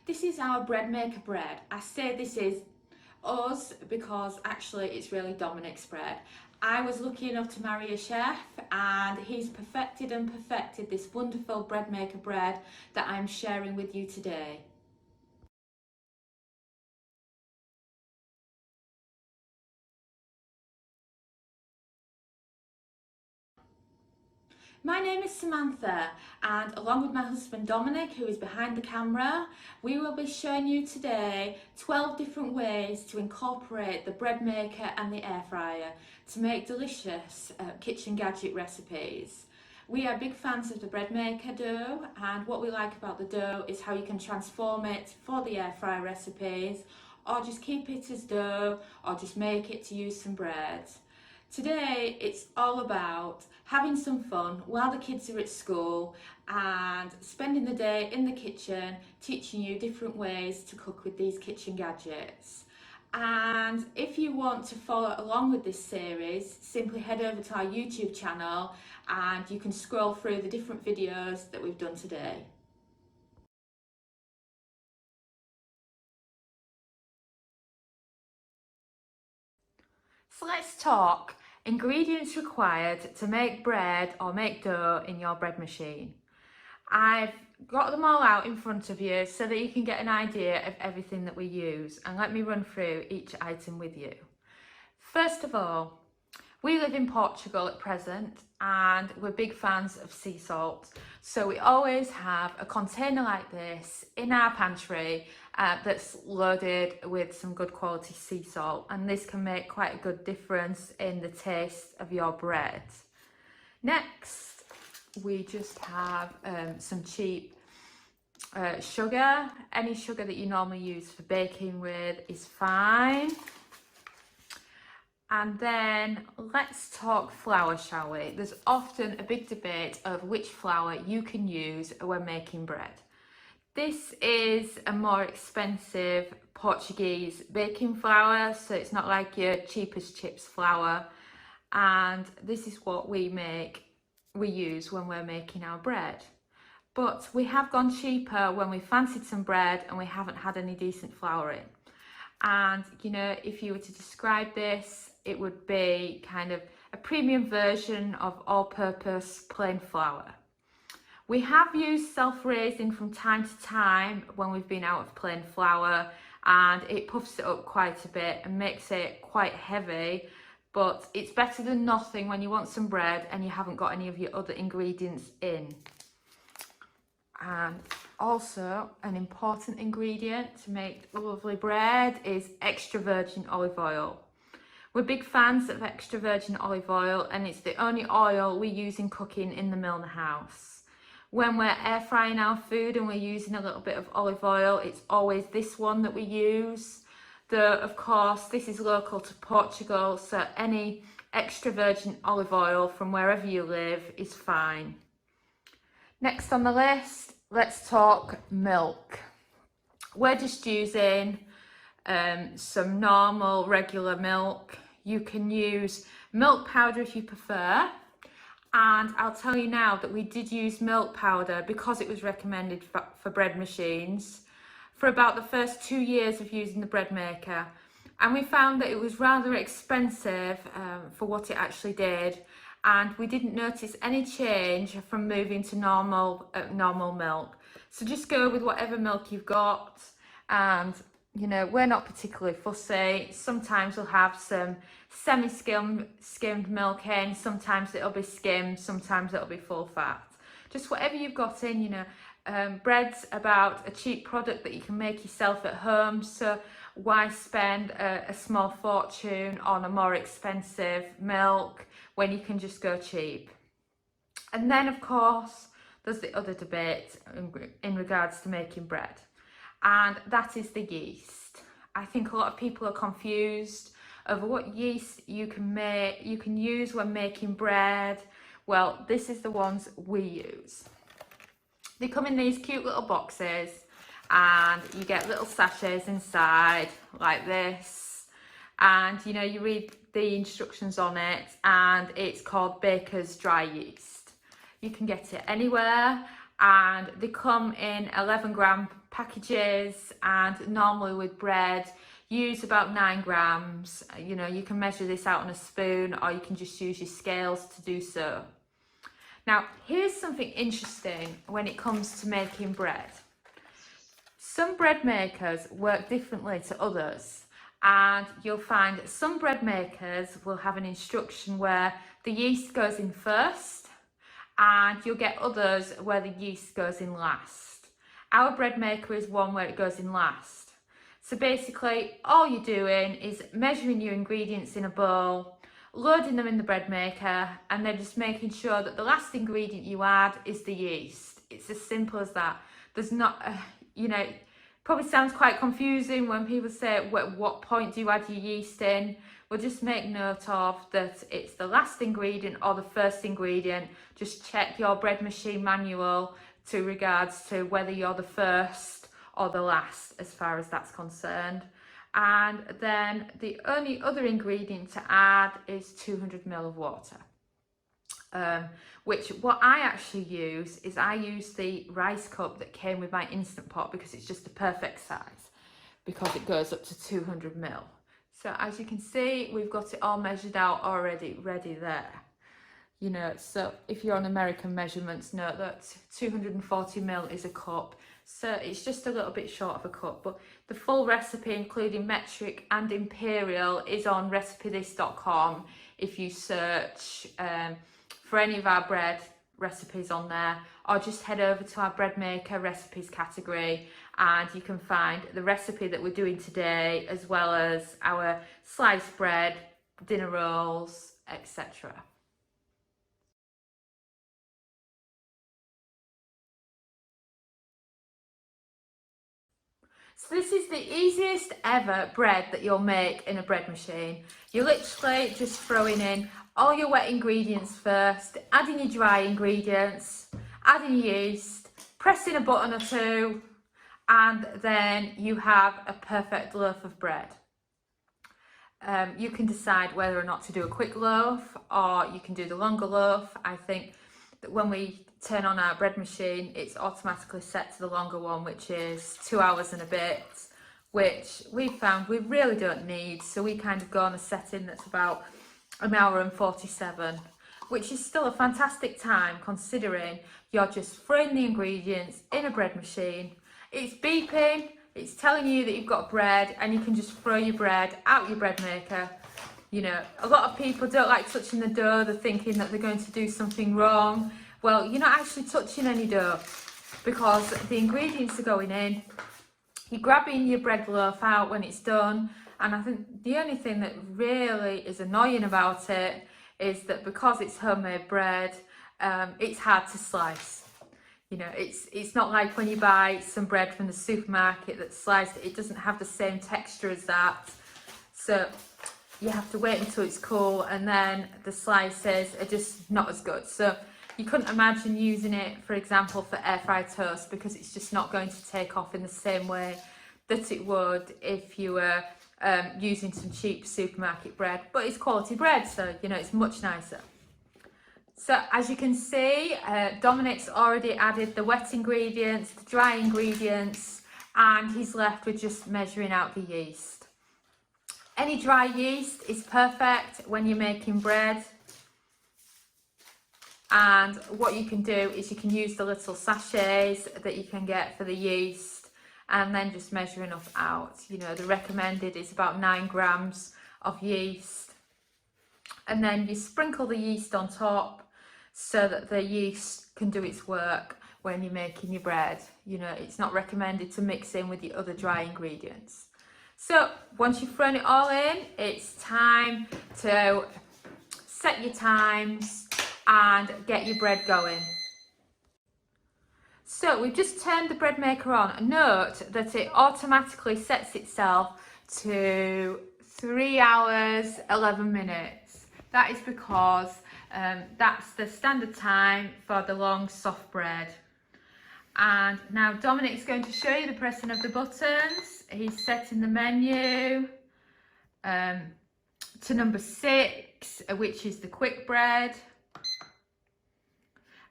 This is our bread maker bread. I say this is us because actually it's really Dominic's bread. I was lucky enough to marry a chef and he's perfected this wonderful bread maker bread that I'm sharing with you today. My name is Samantha, and along with my husband Dominic, who is behind the camera, we will be showing you today 12 different ways to incorporate the bread maker and the air fryer to make delicious kitchen gadget recipes. We are big fans of the bread maker dough, and what we like about the dough is how you can transform it for the air fryer recipes, or just keep it as dough, or just make it to use some bread. Today it's all about having some fun while the kids are at school and spending the day in the kitchen teaching you different ways to cook with these kitchen gadgets. And if you want to follow along with this series, simply head over to our YouTube channel and you can scroll through the different videos that we've done today. So let's talk ingredients required to make bread or make dough in your bread machine. I've got them all out in front of you so that you can get an idea of everything that we use, and let me run through each item with you. First of all, we live in Portugal at present and we're big fans of sea salt, so we always have a container like this in our pantry that's loaded with some good quality sea salt, and this can make quite a good difference in the taste of your bread. Next, we just have some cheap sugar. Any sugar that you normally use for baking with is fine. And then let's talk flour, shall we? There's often a big debate of which flour you can use when making bread. This is a more expensive Portuguese baking flour, so it's not like your cheapest chips flour. And this is what we use when we're making our bread. But we have gone cheaper when we fancied some bread and we haven't had any decent flour in. And you know, if you were to describe this, it would be kind of a premium version of all-purpose plain flour. We have used self-raising from time to time when we've been out of plain flour, and it puffs it up quite a bit and makes it quite heavy, but it's better than nothing when you want some bread and you haven't got any of your other ingredients in. And also an important ingredient to make lovely bread is extra virgin olive oil. We're big fans of extra virgin olive oil, and it's the only oil we use in cooking in the Milner house. When we're air frying our food and we're using a little bit of olive oil, it's always this one that we use. Though of course this is local to Portugal, so any extra virgin olive oil from wherever you live is fine. Next on the list, let's talk milk. We're just using some normal regular milk. You can use milk powder if you prefer, and I'll tell you now that we did use milk powder because it was recommended for bread machines for about the first 2 years of using the bread maker, and we found that it was rather expensive for what it actually did, and we didn't notice any change from moving to normal milk. So just go with whatever milk you've got, and you know, we're not particularly fussy. Sometimes we'll have some skimmed milk in, sometimes it'll be skimmed, sometimes it'll be full fat. Just whatever you've got in, you know. Bread's about a cheap product that you can make yourself at home, so why spend a small fortune on a more expensive milk when you can just go cheap? And then of course there's the other debate in regards to making bread, and that is the yeast. I think a lot of people are confused over what yeast you can use when making bread. Well, this is the ones we use. They come in these cute little boxes and you get little sachets inside like this, and you know, you read the instructions on it and it's called Baker's dry yeast. You can get it anywhere, and they come in 11-gram packages, and normally with bread use about 9 grams. You know, you can measure this out on a spoon, or you can just use your scales to do so. Now, here's something interesting when it comes to making bread. Some bread makers work differently to others, and you'll find that some bread makers will have an instruction where the yeast goes in first, and you'll get others where the yeast goes in last. Our bread maker is one where it goes in last. So basically, all you're doing is measuring your ingredients in a bowl, loading them in the bread maker, and then just making sure that the last ingredient you add is the yeast. It's as simple as that. There's not, you know, it probably sounds quite confusing when people say, at what point do you add your yeast in? Well, just make note of that it's the last ingredient or the first ingredient. Just check your bread machine manual to regards to whether you're the first or the last as far as that's concerned. And then the only other ingredient to add is 200 ml of water. Which what I actually use is I use the rice cup that came with my Instant Pot because it's just the perfect size, because it goes up to 200 ml. So as you can see, we've got it all measured out already, ready there. You know, so if you're on American measurements, note that 240 ml is a cup. So it's just a little bit short of a cup, but the full recipe, including metric and imperial, is on recipethis.com. If you search for any of our bread recipes on there, or just head over to our bread maker recipes category, and you can find the recipe that we're doing today, as well as our sliced bread, dinner rolls, etc. So this is the easiest ever bread that you'll make in a bread machine. You're literally just throwing in all your wet ingredients first, adding your dry ingredients, adding your yeast, pressing a button or two, and then you have a perfect loaf of bread. You can decide whether or not to do a quick loaf, or you can do the longer loaf. I think that when we turn on our bread machine, it's automatically set to the longer one, which is 2 hours and a bit, which we found we really don't need. So we kind of go on a setting that's about 1 hour and 47, which is still a fantastic time considering you're just throwing the ingredients in a bread machine. It's beeping, it's telling you that you've got bread, and you can just throw your bread out your bread maker. You know, a lot of people don't like touching the dough. They're thinking that they're going to do something wrong. Well, you're not actually touching any dough because the ingredients are going in. You're grabbing your bread loaf out when it's done. And I think the only thing that really is annoying about it is that because it's homemade bread, it's hard to slice. You know, it's not like when you buy some bread from the supermarket that's sliced. It doesn't have the same texture as that. So you have to wait until it's cool, and then the slices are just not as good. So you couldn't imagine using it, for example, for air fried toast, because it's just not going to take off in the same way that it would if you were using some cheap supermarket bread. But it's quality bread, so you know it's much nicer. So as you can see, Dominic's already added the wet ingredients, the dry ingredients, and he's left with just measuring out the yeast. Any dry yeast is perfect when you're making bread. And what you can do is you can use the little sachets that you can get for the yeast, and then just measure enough out. You know, the recommended is about 9 grams of yeast. And then you sprinkle the yeast on top so that the yeast can do its work when you're making your bread. You know, it's not recommended to mix in with the other dry ingredients. So once you've thrown it all in, it's time to set your times and get your bread going. So we've just turned the bread maker on. Note that it automatically sets itself to 3 hours 11 minutes. That is because that's the standard time for the long soft bread. And now Dominic's going to show you the pressing of the buttons. He's setting the menu to number 6, which is the quick bread.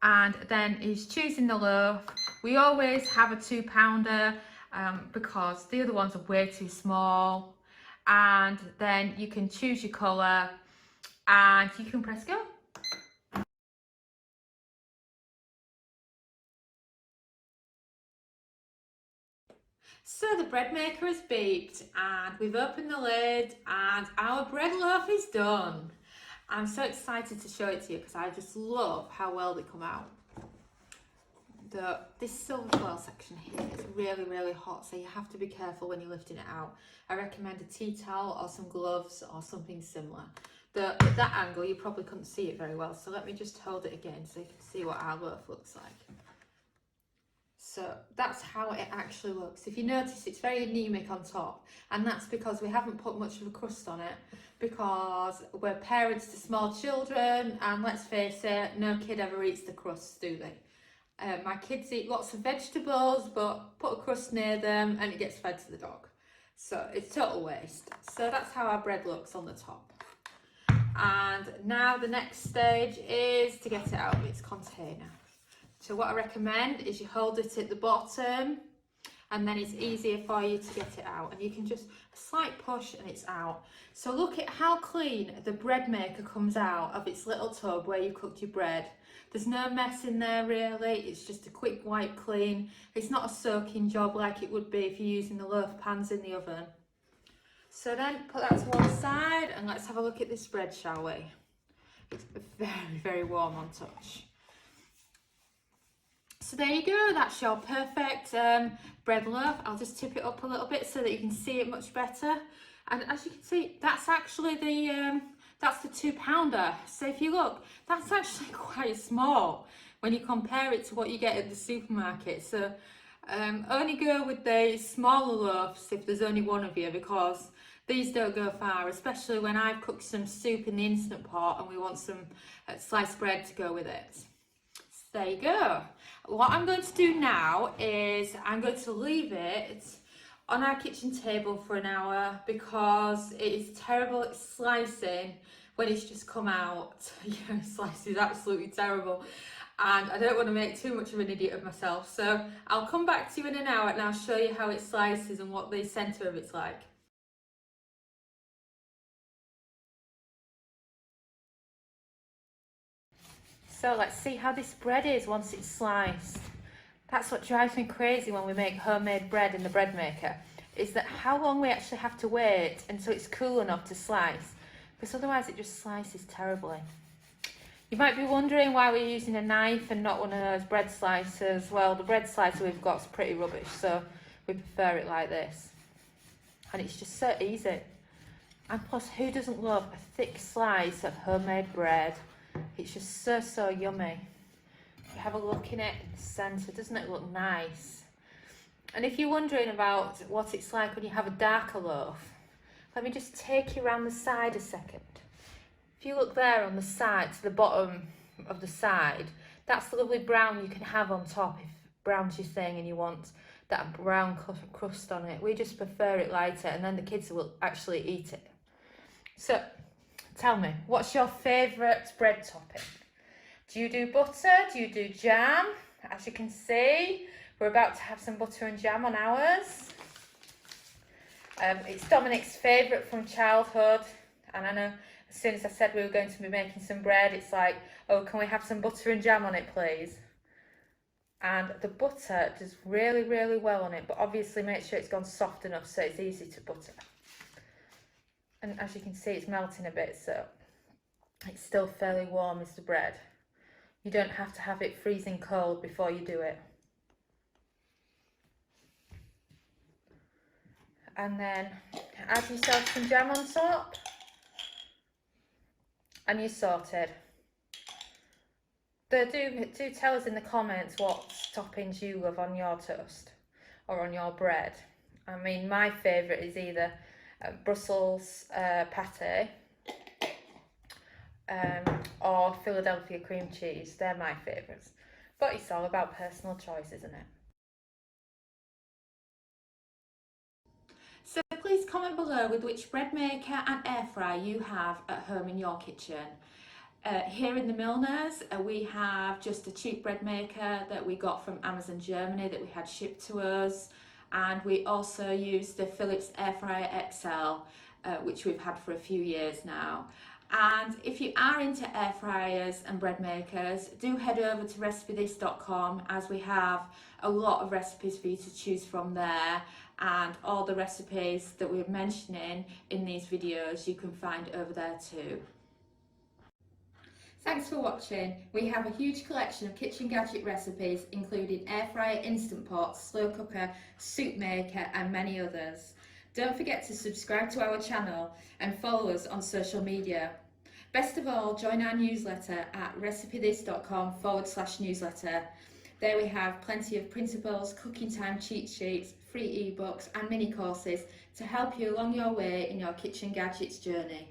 and then is choosing the loaf. We always have a 2-pounder because the other ones are way too small, and then you can choose your colour and you can press go. So the bread maker has beeped and we've opened the lid and our bread loaf is done. I'm so excited to show it to you because I just love how well they come out. This silver foil section here is really hot, so you have to be careful when you're lifting it out. I recommend a tea towel or some gloves or something similar. At that angle you probably couldn't see it very well, so let me just hold it again so you can see what our loaf looks like. So that's how it actually looks. If you notice, it's very anemic on top, and that's because we haven't put much of a crust on it, because we're parents to small children, and let's face it, no kid ever eats the crusts, do they? My kids eat lots of vegetables, but put a crust near them and it gets fed to the dog. So it's total waste. So that's how our bread looks on the top. And now the next stage is to get it out of its container. So what I recommend is you hold it at the bottom and then it's easier for you to get it out. And you can just, a slight push and it's out. So look at how clean the bread maker comes out of its little tub where you cooked your bread. There's no mess in there really, it's just a quick wipe clean. It's not a soaking job like it would be if you're using the loaf pans in the oven. So then put that to one side and let's have a look at this bread, shall we? It's very warm on touch. So there you go, that's your perfect bread loaf. I'll just tip it up a little bit so that you can see it much better. And as you can see, that's actually that's the 2-pounder. So if you look, that's actually quite small when you compare it to what you get at the supermarket. So only go with the smaller loaves if there's only one of you, because these don't go far, especially when I've cooked some soup in the Instant Pot and we want some sliced bread to go with it. So there you go. What I'm going to do now is I'm going to leave it on our kitchen table for an hour because it is terrible at slicing when it's just come out. Yeah, slicing is absolutely terrible and I don't want to make too much of an idiot of myself. So I'll come back to you in an hour and I'll show you how it slices and what the centre of it's like. So let's see how this bread is once it's sliced. That's what drives me crazy when we make homemade bread in the bread maker, is that how long we actually have to wait until it's cool enough to slice, because otherwise it just slices terribly. You might be wondering why we're using a knife and not one of those bread slicers. Well, the bread slicer we've got is pretty rubbish, so we prefer it like this. And it's just so easy. And plus, who doesn't love a thick slice of homemade bread? It's just so yummy. You have a look in it in the centre, doesn't it look nice? And if you're wondering about what it's like when you have a darker loaf, let me just take you around the side a second. If you look there on the side, to the bottom of the side, that's the lovely brown you can have on top if brown's your thing and you want that brown crust on it. We just prefer it lighter and then the kids will actually eat it. So, tell me, what's your favourite bread topping? Do you do butter? Do you do jam? As you can see, we're about to have some butter and jam on ours. It's Dominic's favourite from childhood, and I know as soon as I said we were going to be making some bread, it's like, oh, can we have some butter and jam on it, please? And the butter does really well on it, but obviously make sure it's gone soft enough so it's easy to butter. And as you can see, it's melting a bit, so it's still fairly warm as the bread. You don't have to have it freezing cold before you do it. And then add yourself some jam on top. And you're sorted. Do tell us in the comments what toppings you love on your toast or on your bread. I mean, my favourite is either Brussels pate or Philadelphia cream cheese. They're my favourites. But it's all about personal choice, isn't it? So please comment below with which bread maker and air fryer you have at home in your kitchen. Here in the Milners, we have just a cheap bread maker that we got from Amazon Germany that we had shipped to us, and we also use the Philips Air Fryer XL, which we've had for a few years now. And if you are into air fryers and bread makers, do head over to recipethis.com, as we have a lot of recipes for you to choose from there, and all the recipes that we're mentioning in these videos you can find over there too. Thanks for watching. We have a huge collection of kitchen gadget recipes, including air fryer, instant pot, slow cooker, soup maker and many others. Don't forget to subscribe to our channel and follow us on social media. Best of all, join our newsletter at recipethis.com/newsletter. There we have plenty of printables, cooking time cheat sheets, free ebooks and mini courses to help you along your way in your kitchen gadgets journey.